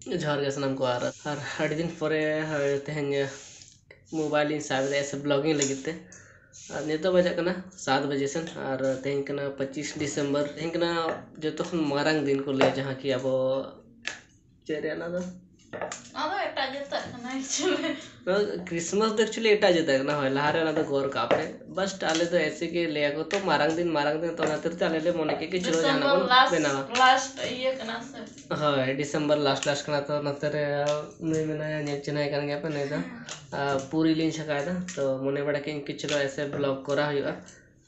जोहार गे सानाम को आर अड़ी दिन परे तेहन मोबाइल साब ऐसे ब्लॉगिंग लगते नितो बजा 7 बजे सन और तेहन 25 दिसंबर तेहन जो मारंग दिन को ले जहाँ की अब चेहरा दो क्रिसमस तो एक्चुअली एटा जता ना लहारे ना गोर कापे बस आले तो ऐसे के ले को तो मारंग दिन तो नातिर आले ले मने के चलो जाना बन बेनावा लास्ट ये कना से हां दिसंबर लास्ट कना तो नतरे नुई मेना नेक चनाय कान गया पे नहीं था पूरी लिन छकाय था तो मने बड़ा के कि चलो ऐसे ब्लॉग करा हुआ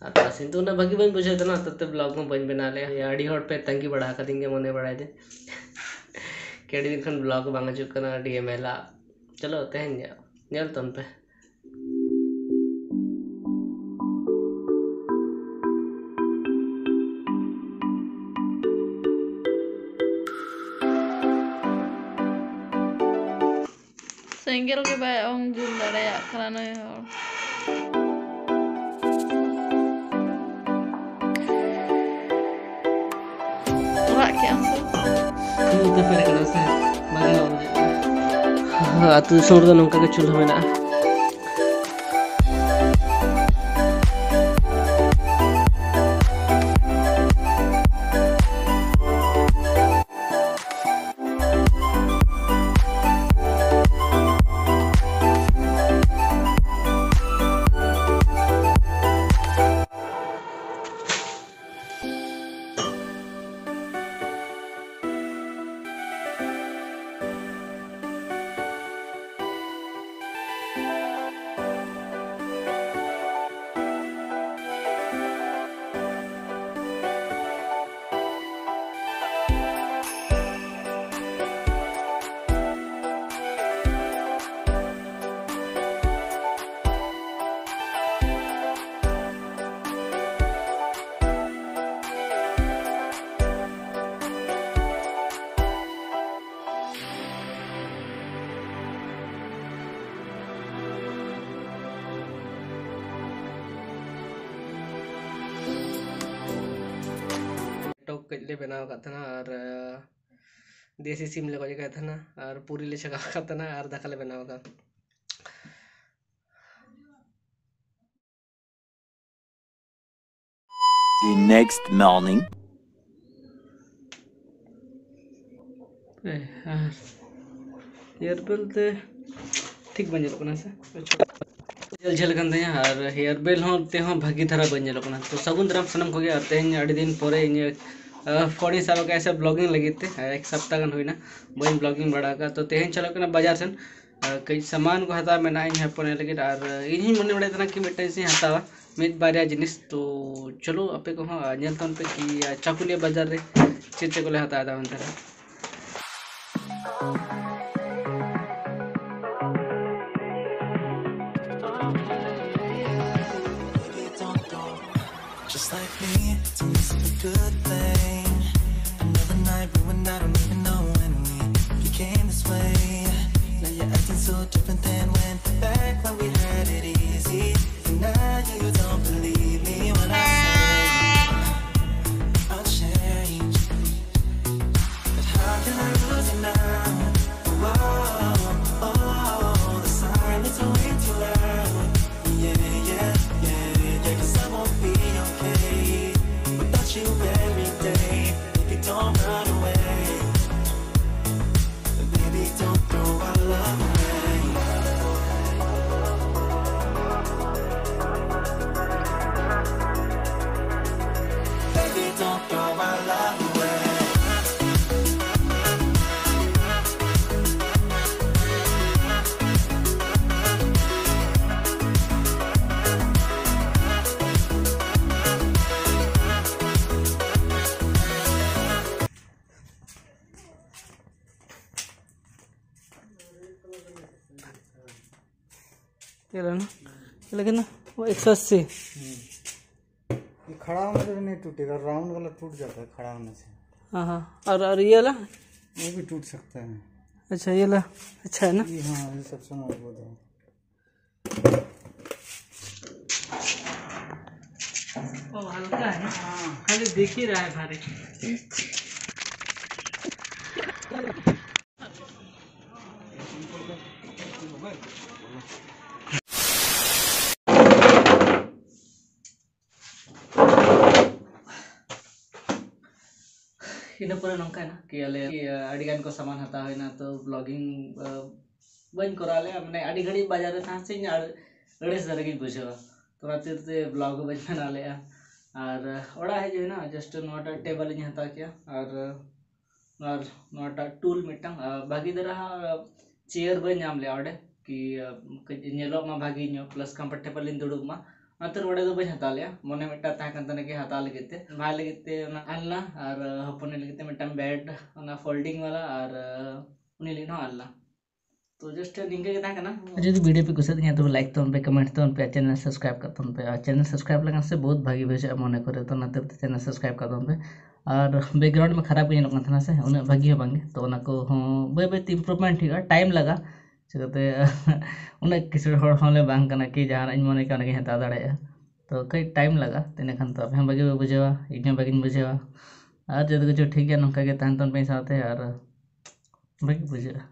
आता सिंतु ना भागी बन बुझे ना तते ब्लॉग में बन बना ले आड़ी हट पे तंगी बढ़ा का दिंगे मने बड़ा दे केडी दिन खन ब्लॉग बांग जुक कना डीएमएल चलो तेहन नेल तन पे Senggel ke ba ong Dular ya karena rak yang tu pere kana se mari atu sorda nongka ke chulha mena कजले बनाव का और देसी सिम ले गए था और पूरी ले छका का और दाखा ले बनाव का The next morning. हेयर बेल ते ठीक बन जलो से जल झल कन और हेयर बेल ते भागी धरा बन जलो तो सगुन दाराम सनम को गया तेहन अड़ी दिन परे इन फोड़ी साल का ऐसे ब्लॉगिंग लगे एक सप्ताह गन हुईना बन ब्लॉगिंग बड़ा का तो तेहन चलो बाजार सन कई सामान को हता में हपने लगे और इन मन बड़ा कि मिट्टी से हतावा मिद बारिया जिनिस तो चलो अपे को नलतन पे कि चाकुलिया बाजार रे चेचे को ले हता दा अंतर Just like me, to me such a good thing. Another night ruined, I don't even know when we became this way. Now you're acting so different than when back when we had it easy. And now you don't believe me when I say I'll change. But how can I lose you now? Oh, oh, the silence is way too loud. Yeah, 'cause I won't be okay without you every day. Baby, don't run away. Baby, don't throw our love away. Baby, don't throw our love away. लेकिन वो 180 ये खड़ा होने से नहीं टूटेगा, round वाला टूट जाता है खड़ा होने से। हाँ और ये वाला वो भी टूट सकता है। अच्छा ये वाला अच्छा है ना? हाँ ये सबसे मजबूत है। ओ हल्का है। हाँ खाली दिख ही रहा है भारी। इन पर नौका कि अले अड़ीगान को सामान हता होना तो ब्लॉगिंग बन करा ले मैंने अड़ी घड़ी बाजार था से अड़े सरगी बुझा तो नाते ब्लॉग बन बना ले और ओड़ा है जो है ना जस्ट नोटा टेबल इन हता किया और नोटा टूल मिटंग भागी दरा चेयर बन नाम ले ओडे कि नेलो मा भागी नो प्लस कंफर्टेबल इन दुड़ुब मा आतर ओडे दो बन हता लिया मोने मिटा ता कंतने के हता लगते भाई लगते ना अल्ला और हपने लगते मिटा बेड ना फोल्डिंग वाला और उनी लिनो अल्ला तो जस्ट निंगे के ताकना जो वीडियो पे कुछ तो लाइक तो पे कमेंट तो पे चैनल सब्सक्राइब कर तो पे चैनल सब्सक्राइब लगा से बहुत भागी भेजा मन करे तो नाते चैनल सब्सक्राइब कर तो पे और बैकग्राउंड में खराब भी लोग था से उन्हें भागी बांगे तो उना को बै बै इम्प्रूवमेंट हुआ टाइम लगा चिकाते उन्हें किसी होले बांग कना कि जहां इन मन के हता दाड़े तो कई टाइम लगा तीन खान तो आप भागी बुझेवा इन भागी बुझेवा और जो कुछ ठीक है नौका के तहन पे साथे और भागी बुझेवा।